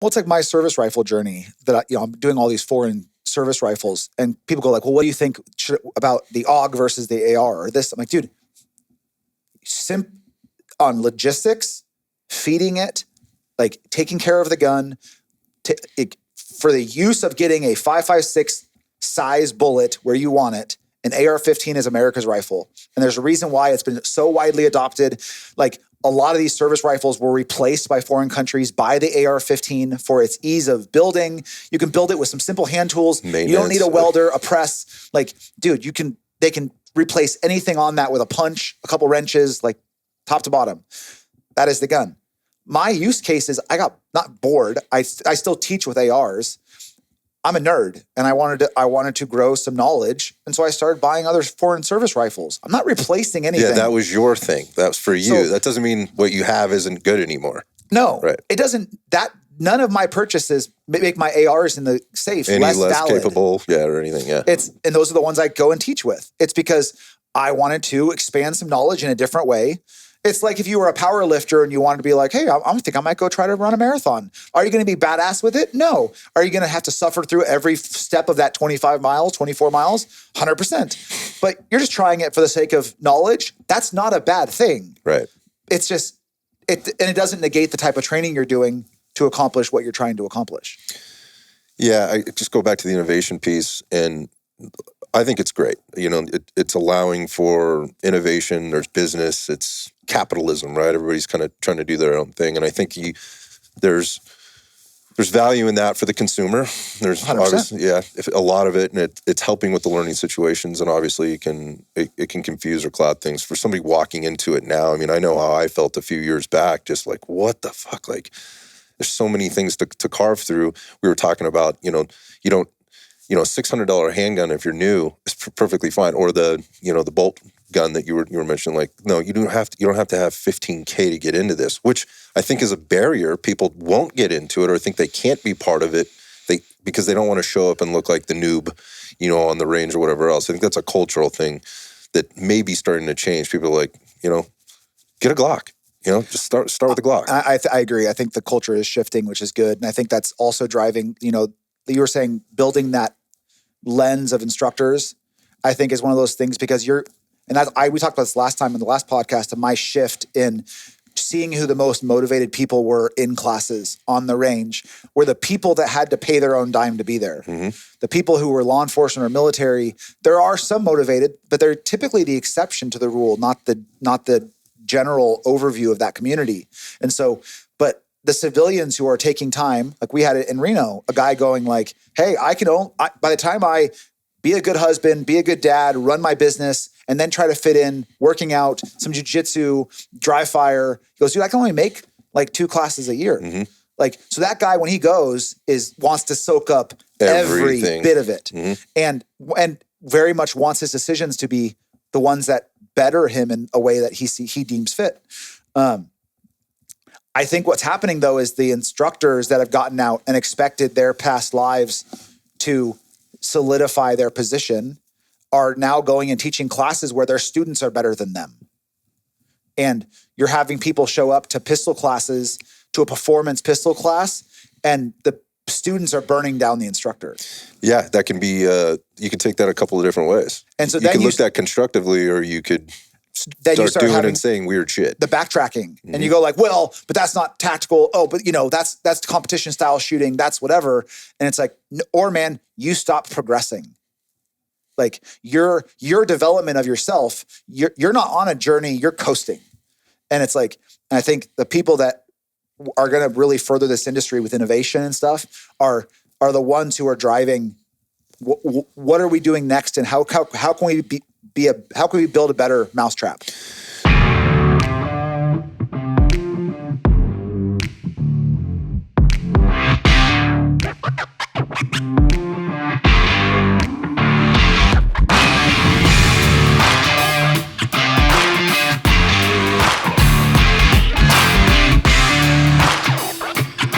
Well, it's like my service rifle journey that I'm doing all these foreign service rifles, and people go like, well, what do you think about the AUG versus the AR or this? I'm like, dude, on logistics, feeding it, like taking care of the gun, for the use of getting a 5.56 size bullet where you want it, an AR-15 is America's rifle. And there's a reason why it's been so widely adopted. Like a lot of these service rifles were replaced by foreign countries by the AR-15 for its ease of building. You can build it with some simple hand tools. You don't need a welder, a press. Like, dude, they can replace anything on that with a punch, a couple wrenches, like top to bottom. That is the gun. My use case is I got not bored. I still teach with ARs. I'm a nerd, and I wanted to grow some knowledge, and so I started buying other foreign service rifles. I'm not replacing anything. Yeah, that was your thing. That was for you. So, that doesn't mean what you have isn't good anymore. No, right? It doesn't. None of my purchases make my ARs in the safe any less valid. Capable, or anything. Yeah, and those are the ones I go and teach with. It's because I wanted to expand some knowledge in a different way. It's like if you were a power lifter and you wanted to be like, hey, I think I might go try to run a marathon. Are you going to be badass with it? No. Are you going to have to suffer through every step of that 25 miles, 24 miles? 100%. But you're just trying it for the sake of knowledge. That's not a bad thing. Right. It's just, it doesn't negate the type of training you're doing to accomplish what you're trying to accomplish. Yeah, I just go back to the innovation piece, and I think it's great. It's allowing for innovation. There's business. It's capitalism, right? Everybody's kind of trying to do their own thing, and I think there's value in that for the consumer. There's 100%. obviously, a lot of it, and it's helping with the learning situations. And obviously, it can confuse or cloud things for somebody walking into it now. I mean, I know how I felt a few years back, just like, what the fuck? Like, there's so many things to carve through. We were talking about, you don't. A $600 handgun, if you're new, is perfectly fine. Or the bolt gun that you were mentioning. Like, no, you don't have to have $15K to get into this, which I think is a barrier. People won't get into it or think they can't be part of it. Because they don't want to show up and look like the noob, on the range or whatever else. I think that's a cultural thing that may be starting to change. People are like, get a Glock. Just start with a Glock. I agree. I think the culture is shifting, which is good, and I think that's also driving. You were saying building that lens of instructors, I think is one of those things because we talked about this last time in the last podcast of my shift in seeing who the most motivated people were in classes on the range were the people that had to pay their own dime to be there. Mm-hmm. The people who were law enforcement or military, there are some motivated, but they're typically the exception to the rule, not the general overview of that community. And so, but the civilians who are taking time, like we had it in Reno, a guy going like, hey, by the time I be a good husband, be a good dad, run my business, and then try to fit in working out, some jiu-jitsu, dry fire, he goes, dude, I can only make like 2 classes a year. Mm-hmm. Like, so that guy, when he goes, wants to soak up every bit of it. Mm-hmm. And very much wants his decisions to be the ones that better him in a way that he deems fit. I think what's happening, though, is the instructors that have gotten out and expected their past lives to solidify their position are now going and teaching classes where their students are better than them. And you're having people show up to pistol classes, to a performance pistol class, and the students are burning down the instructor. Yeah, that can be, you can take that a couple of different ways. And so you can look at that constructively, or you could start doing and saying weird shit. The backtracking. Mm-hmm. And you go like, well, but that's not tactical. Oh, but that's competition style shooting. That's whatever. And it's like, or man, you stop progressing. Like your development of yourself, you're not on a journey, you're coasting. And it's like, and I think the people that are going to really further this industry with innovation and stuff are the ones who are driving what are we doing next, and how can we how can we build a better mousetrap?